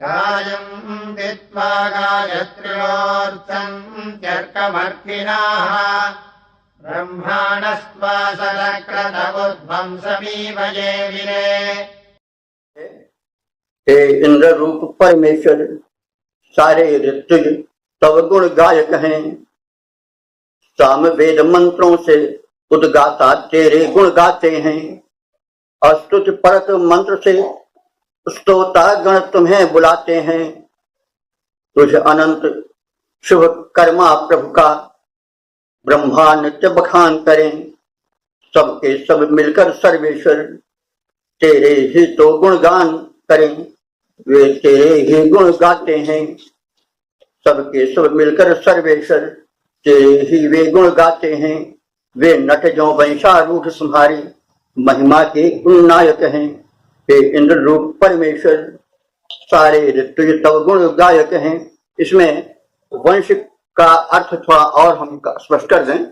गायम् विद्वा गायत्र्योऽर्थम् त्यर्कमर्किणाः ब्रह्माणस्त्वासरक्रतवुध्वंसमीव ये विरे। हे इंद्र रूप परमेश्वर, सारे ऋतुज तव गुण गायक हैं। साम वेद मंत्रों से उद्गाता तेरे गुण गाते हैं। अस्तुत परत मंत्र से स्तोता गण तुम्हें बुलाते हैं। तुझ अनंत शुभ कर्मा प्रभु का ब्रह्मा नित्य बखान करें। सबके सब मिलकर सर्वेश्वर तेरे ही तो गुणगान करें। वे तेरे ही गुण गाते हैं। सबके सब मिलकर सर्वेश्वर तेरे ही वे गुण गाते हैं। वे नट जो वंशारूढ़ तुम्हारी महिमा के नायक हैं। हे इंद्र रूप परमेश्वर, सारे ऋतुज तव गुण गायक हैं। इसमें वंश का अर्थ थोड़ा और हम स्पष्ट कर दें।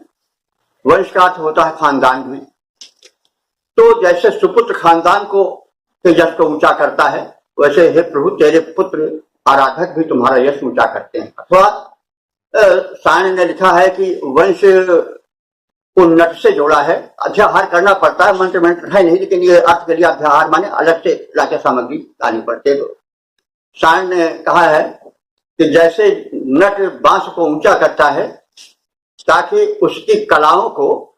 वंश का अर्थ होता है खानदान में। तो जैसे सुपुत्र खानदान को यश को ऊंचा करता है, वैसे हे प्रभु तेरे पुत्र आराधक भी तुम्हारा यश ऊंचा करते हैं। अथवा सायण ने लिखा है कि वंश को नट से जोड़ा है। अध्याहार करना पड़ता है, मंत्र मंत्र है नहीं, लेकिन ये अर्थ के लिए अध्याहार माने अलग से लाके सामग्री लानी पड़ती है। तो सायण ने कहा है कि जैसे नट बांस को ऊंचा करता है ताकि उसकी कलाओं को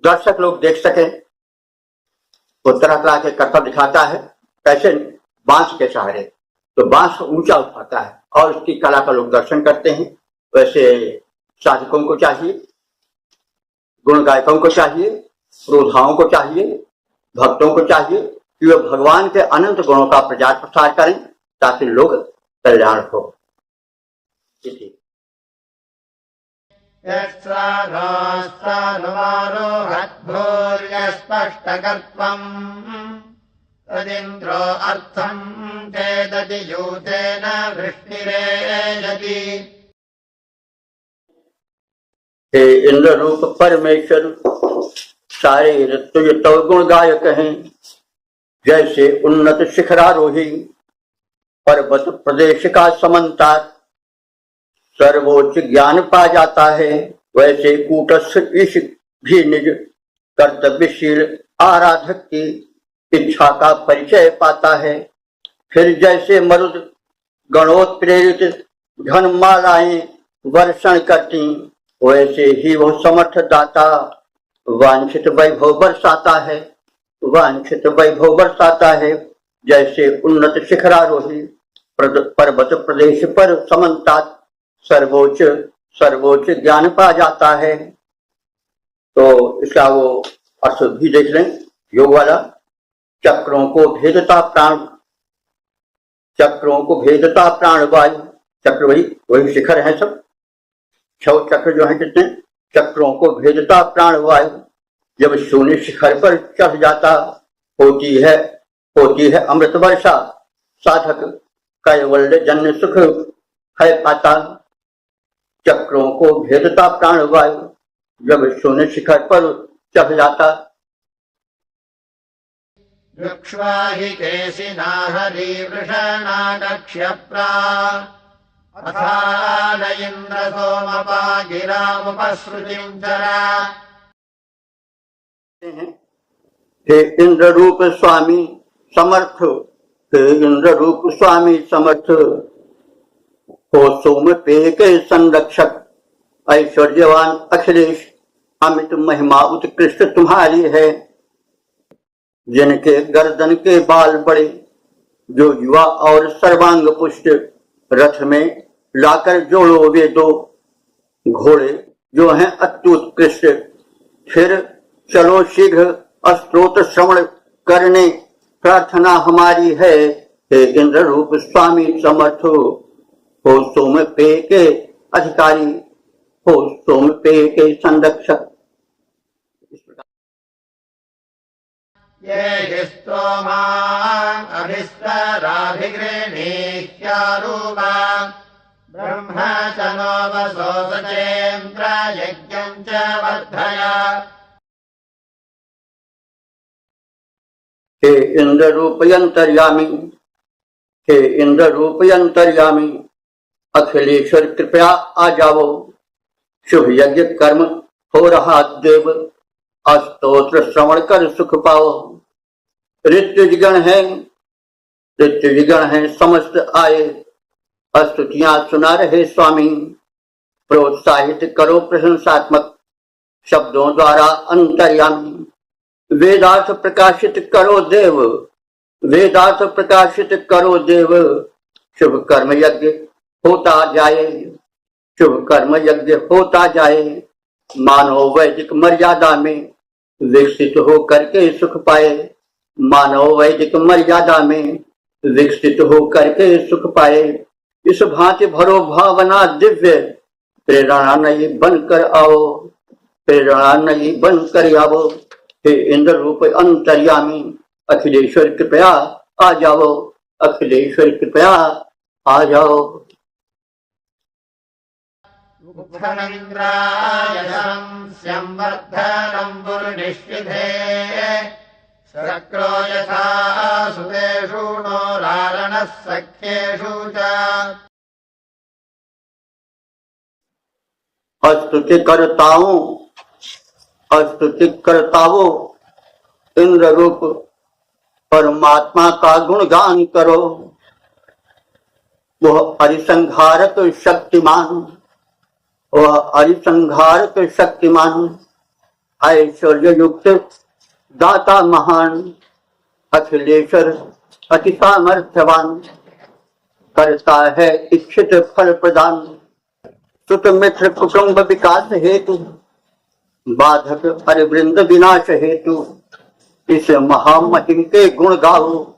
दर्शक लोग देख सके, वो तरह तरह के कर्तव्य दिखाता है, कैसे बांस के सहारे तो बांस ऊंचा उठाता है और उसकी कला का लोग दर्शन करते हैं। वैसे साधकों को चाहिए, गुण गायकों को चाहिए, श्रोताओं को चाहिए, भक्तों को चाहिए कि वे भगवान के अनंत गुणों का प्रचार प्रसार करें ताकि लोग कल्याण हो। तदिन्द्रो अर्थम् चेदति यूतेन वृष्णिरेजति। हे इंद्र रूप परमेश्वर, सारे ऋतुज तव गुण गायक हैं। जैसे उन्नत शिखरारोही पर्वत प्रदेश का समन्ता सर्वोच्च ज्ञान पा जाता है, वैसे कूटस्थ ईश भी निज कर्तव्यशील आराधक की इच्छा का परिचय पाता है। फिर जैसे मरुद गणोत्प्रेरित घन मालाएं वर्षण करती, वैसे ही वो समर्थ दाता वांछित वैभव बरसाता है। वांछित वैभव बरसाता है। जैसे उन्नत शिखरारोही पर्वत प्रदेश पर समन्ता सर्वोच्च ज्ञान पा जाता है। तो इसका वो अर्थ भी देख लें योग वाला। चक्रों को भेदता प्राण वायु। चक्र वही शिखर है सब। 6 चक्र जो है कितने, चक्रों को भेदता प्राण वायु। जब शून्य शिखर पर चढ़ जाता होती है अमृत वर्षा। साधक कैवल्य जन्य सुख है पाता। चक्रों को भेदता प्राण वायु जब शून्य शिखर पर चढ़ जाता। वृक्ष्वाहि केशिना हरि वृषणागक्ष्यप्रा अथान इन्द्र सोमपा गिरामुपसृतिं चरा। हे इंद्र रूप स्वामी समर्थ, हे इंद्र रूप स्वामी समर्थ, हो सोम पे के संरक्षक ऐश्वर्यवान अखिलेश। अमित महिमा उत्कृष्ट तुम्हारी है। जिनके गर्दन के बाल बड़े, जो युवा और सर्वांग पुष्ट, रथ में लाकर जोड़ो वे 2 घोड़े जो हैं अत्युत्कृष्ट। फिर चलो शीघ्र स्तोत्र श्रवण करने प्रार्थना हमारी है। हे इंद्र रूप स्वामी समर्थ, हो सोम पे के अधिकारी, हो सोम पे के संरक्षक। ये हि स्तोमान् अभिस्वराभिगृह्णीत्यारूपा ब्रह्म च नो वसो सचेन्द्र यज्ञम् च वर्धय। हे इंद्र रूप अंतर्यामी, हे इंद्र रूप अंतर्यामी अखिलेश्वर कृपया आ जाओ। शुभ यज्ञ कर्म हो रहा देव, अस्तोत्र श्रवण कर सुख पाओ। ऋत्विजगण है समस्त आए, स्तुतियां सुना रहे स्वामी। प्रोत्साहित करो प्रशंसात्मक शब्दों द्वारा अंतर्यामी। वेदार्थ प्रकाशित करो देव, वेदार्थ प्रकाशित करो देव। शुभ कर्म यज्ञ होता जाए, शुभ कर्म यज्ञ होता जाए। मानव वैदिक मर्यादा में विकसित हो करके सुख पाए, मानव वैदिक मर्यादा में विकसित हो करके सुख पाए। इस भांति भरो भावना दिव्य, प्रेरणा नई बनकर आओ, प्रेरणा नई बनकर आओ। हे इंद्र रूप अंतर्यामी अखिलेश्वर कृपया आ जाओ, अखिलेश्वर कृपया आ जाओ। शक्रो यथा सुतेषु नो लालनः सख्येषु च। स्तुति करताओ इंद्र रूप परमात्मा का गुणगान करो। वह अरिसंहारक शक्तिमान, वह अरिसंहारक शक्तिमान, ऐश्वर्य युक्त दाता महान, अखिलेश्वर अति सामर्थ्यवान, करता है इच्छित फल प्रदान। सुत मित्र कुटुंब विकास हेतु, बाधक परिवृंद विनाश हेतु। इस महामहिम के गुण गाओ,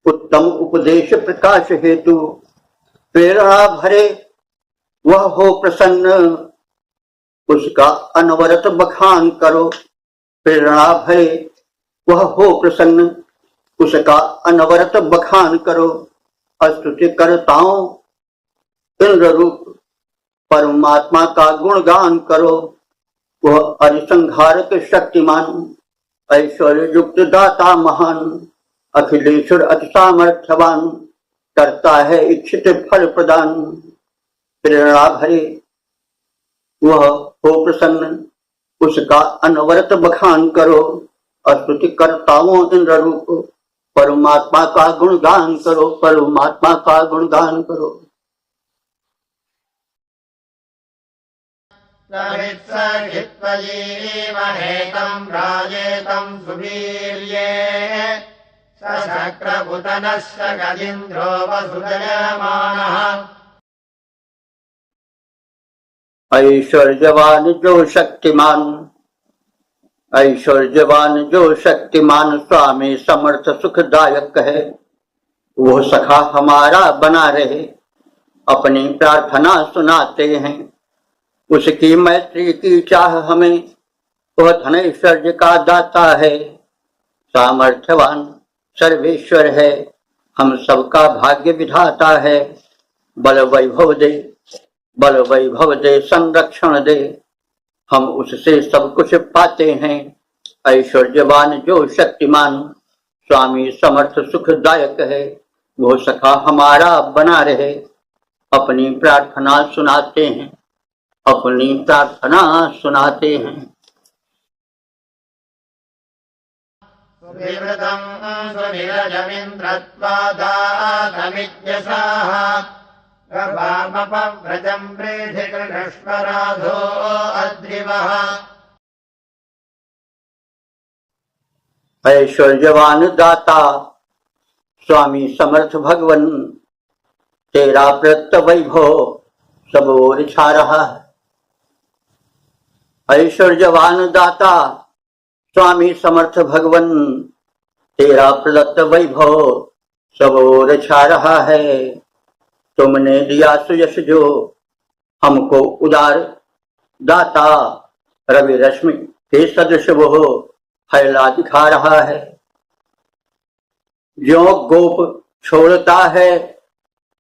उत्तम उपदेश प्रकाश हेतु। प्रेरणा भरे वह हो प्रसन्न, उसका अनवरत बखान करो। प्रेरणा भरे वह हो प्रसन्न, उसका अनवरत बखान करो। स्तुति करताओं इंद्र रूप परमात्मा का गुणगान करो। वह अरिसंहारक शक्तिमान, ऐश्वर्य युक्त दाता महान, अखिलेश्वर अति सामर्थ्यवान, करता है इच्छित फल प्रदान। प्रेरणा भरे वह हो प्रसन्न, उसका अनवरत बखान करो। स्तुति करताओं इंद्र रूप परमात्मा का गुणगान करो, परमात्मा का गुणगान करो। सवित्सहित्वजीमहेतम् राजेतम् सुवीर्ये सशक्रपुतनस्य गजीन्द्रो वसुजयमानः। ऐश्वर्यवान जो शक्तिमान, ऐश्वर्यवान जो शक्तिमान, स्वामी समर्थ सुखदायक है। वो सखा हमारा बना रहे, अपनी प्रार्थना सुनाते हैं। उसकी मैत्री की चाह हमें, वह धनैश्वर्य का दाता है। सामर्थ्यवान सर्वेश्वर है, हम सबका भाग्य विधाता है। बल वैभव दे, बल वैभव दे, संरक्षण दे, हम उससे सब कुछ पाते हैं। ऐश्वर्यवान जो शक्तिमान, स्वामी समर्थ सुखदायक है। वो सखा हमारा बना रहे, अपनी प्रार्थना सुनाते हैं, अपनी प्रार्थना सुनाते हैं। सुविवृतम् सुनिरजमिन्द्रत्वादातमिज्ञसाः गवामपव्रजम् प्रीधि कृष्णराधो अद्रिवः। ऐश्वर्यवान दाता स्वामी समर्थ भगवन, तेरा प्रत वैभव सब ओर छा रहा है। ऐश्वर्यवान दाता स्वामी समर्थ भगवन, तेरा प्रदत्त वैभव सब ओर छा रहा है। तुमने दिया सुयश जो हमको उदार दाता, रवि रश्मि के सदृश वो फैला दिखा रहा है। जो गोप छोड़ता है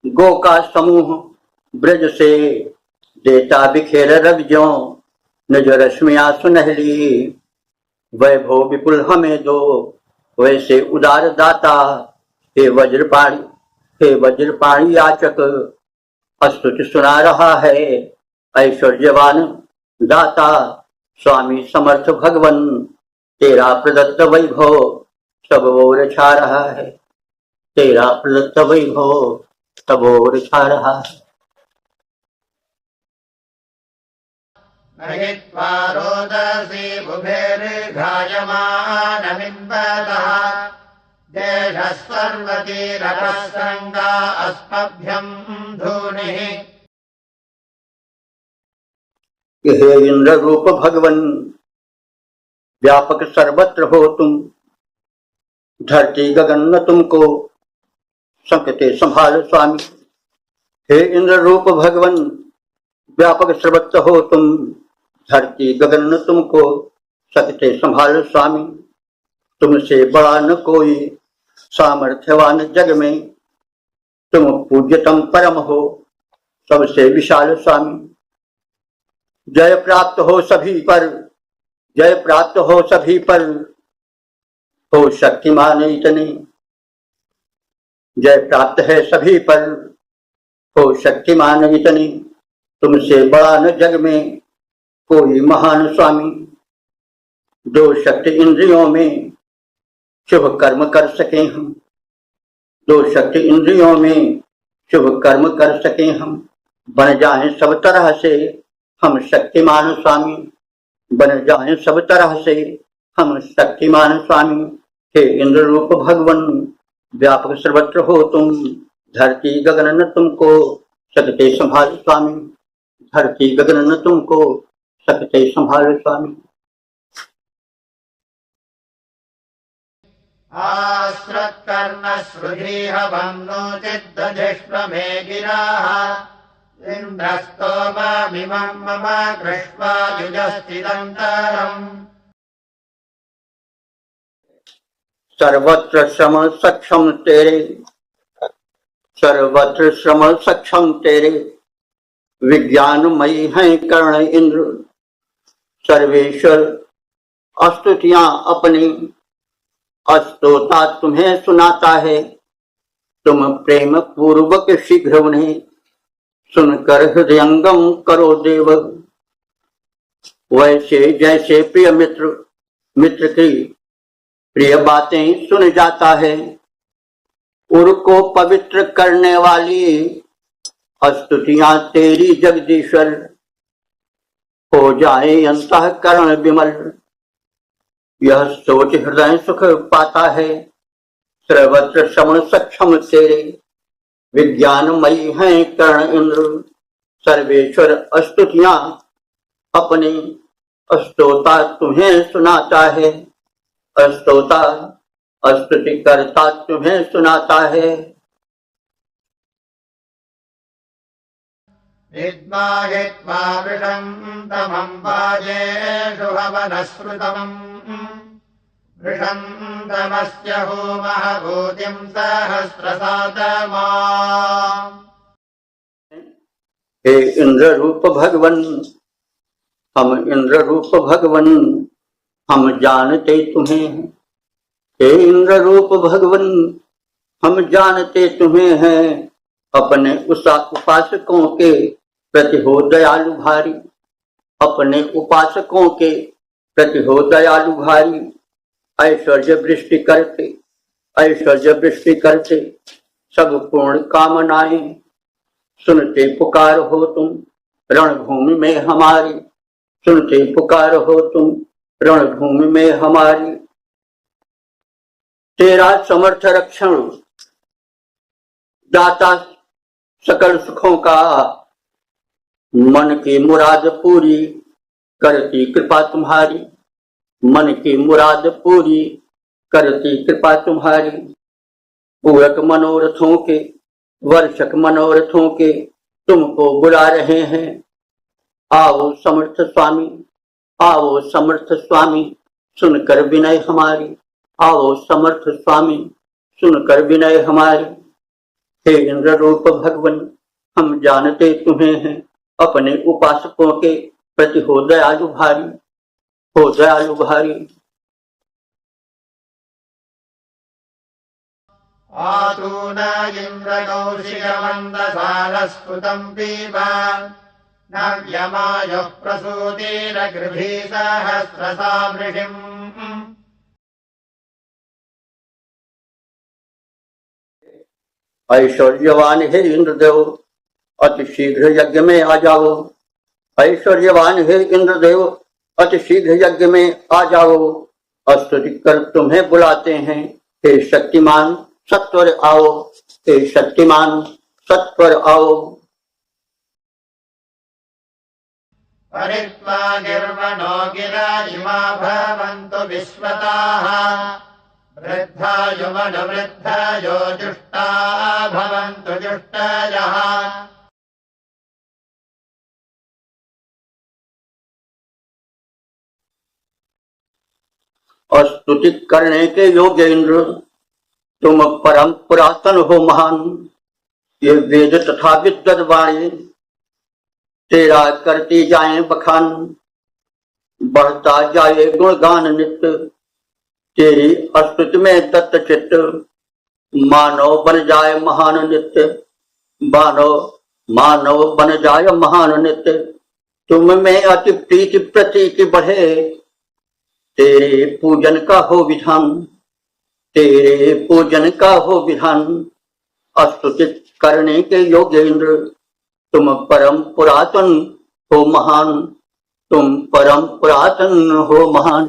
गो का समूह ब्रज से, देता बिखेर रवि ज्यों निज रश्मिया सुनहली। वैभव विपुल हमें दो, वैसे उदार दाता हे वज्रपाणी हे वज्रपाणी याचक, स्तुति सुना रहा है ऐश्वर्यवान दाता स्वामी समर्थ भगवन। तेरा प्रदत्त वैभव सब ओर छा रहा है, तेरा प्रदत्त वैभव सब ओर छा रहा है। नयित्वा रोदसी बुभेर्घायमानमिन्वतः देशः सर्वतीरपस्रङ्गा अस्मभ्यम् धूनिः। हे इंद्र रूप भगवन, व्यापक सर्वत्र हो तुम, धरती गगन न तुमको संकटे संभाल स्वामी। हे इंद्र रूप भगवन, व्यापक सर्वत्र हो तुम, धरती गगन न तुमको सकते संभाल स्वामी। तुमसे बड़ा न कोई सामर्थ्यवान जग में, तुम पूज्यतम परम हो सबसे विशाल स्वामी। जय प्राप्त हो सभी पर, जय प्राप्त हो सभी पर, हो शक्तिमान इतने। जय प्राप्त है सभी पर, हो शक्तिमान इतने। तुमसे बड़ा न जग में कोई महान स्वामी। दो शक्ति इंद्रियों में शुभ कर्म कर सके हम, दो शक्ति इंद्रियों में शुभ कर्म कर सके हम। बन जाएं सब तरह से हम शक्तिमान स्वामी, बन जाएं सब तरह से हम शक्तिमान स्वामी। हे इंद्र रूप भगवन, व्यापक सर्वत्र हो तुम, धरती गगन न तुमको सकते संभाल स्वामी, धरती गगन न तुमको सकते संभाल स्वामी। आश्रत्कर्णश्रुधीह वह्नोचिद्दधिष्वमे गिराः इन्द्रस्तोममिमं मम कृष्वा युजस्थिदन्तरम्। सर्वत्र श्रम सक्षम तेरे, सर्वत्र श्रम सक्षम तेरे, विज्ञानमयी हैं कर्ण इंद्र। सर्वेश्वर स्तुतियां अपनी स्तोता तुम्हें सुनाता है। तुम प्रेम पूर्वक शीघ्र उन्हें सुनकर हृदयंगम करो देव। वैसे जैसे प्रिय मित्र की प्रिय बातें सुन जाता है, उर को पवित्र करने वाली स्तुतियां तेरी जगदीश्वर। हो जाए अंतःकरण विमल, यह सोच हृदय सुख पाता है। सर्वत्र श्रवण सक्षम तेरे, विज्ञानमयी हैं कर्ण इंद्र। सर्वेश्वर स्तुतियां अपनी स्तोता तुम्हें सुनाता है, स्तोता स्तुति करता तुम्हें सुनाता है। विद्माहित्वा वृषन्तमं वाजेषु हवनश्रुतमम् वृषन्तमस्य होमः भूतिं सहस्रसातमा। हे इंद्र रूप भगवन, हम इंद्र रूप भगवन, हम जानते तुम्हें हैं। हे इंद्र रूप भगवन, हम जानते तुम्हें हैं। अपने उपासकों के प्रति हो दयालु भारी, अपने उपासकों के प्रति हो दयालु भारी। ऐश्वर्य वृष्टि करते, ऐश्वर्य वृष्टि करते सब पूर्ण कामनाएं। सुनते पुकार हो तुम रणभूमि में हमारी, सुनते पुकार हो तुम रणभूमि में हमारी। तेरा समर्थ रक्षण दाता सकल सुखों का, मन की मुराद पूरी करती कृपा तुम्हारी, मन की मुराद पूरी करती कृपा तुम्हारी। पूरक मनोरथों के, वर्षक मनोरथों के तुमको बुला रहे हैं। आओ समर्थ स्वामी, आओ समर्थ स्वामी, सुनकर विनय हमारी। आओ समर्थ स्वामी, सुनकर विनय हमारी। हे इंद्र रूप भगवन, हम जानते तुम्हें हैं। अपने उपासकों के प्रति हो दयालु भारी, हो दयालु भारी। आतून इन्द्रकौशिकमन्दसारस्फुतम् पीब नव्यमायुः प्रसूतिरगृभी सहस्रसामृषिम् ऐश्वर्यवान हे इंद्रदेव अति शीघ्र यज्ञ में आ जाओ। ऐश्वर्यवान हे इंद्रदेव अति शीघ्र यज्ञ में आ जाओ। स्तुति कर तुम्हें बुलाते हैं। हे शक्तिमान सत्वर आओ। हे शक्तिमान सत्वर आओ। परित्वा गिर्वणो गिरा इमा भवन्तु विश्वताः वृद्धायुमनुवृद्धयो जुष्टा भवन्तु जुष्टयः। स्तुति करने के योग्य इंद्र तुम परम पुरातन हो महान। ये वेद तथा विद्वद वाणी तेरा करती जाए बखान। बढ़ता जाए गुणगान नित्य तेरी स्तुति में तत्त चित्त। मानव बन जाए महान नित्य। मानव बन जाए महान नित्य। तुम में अति प्रीति प्रतीति बढ़े। तेरे पूजन का हो विधान। तेरे पूजन का हो विधान। स्तुति करने के योग्य इंद्र तुम परम पुरातन हो महान। तुम परम पुरातन हो महान।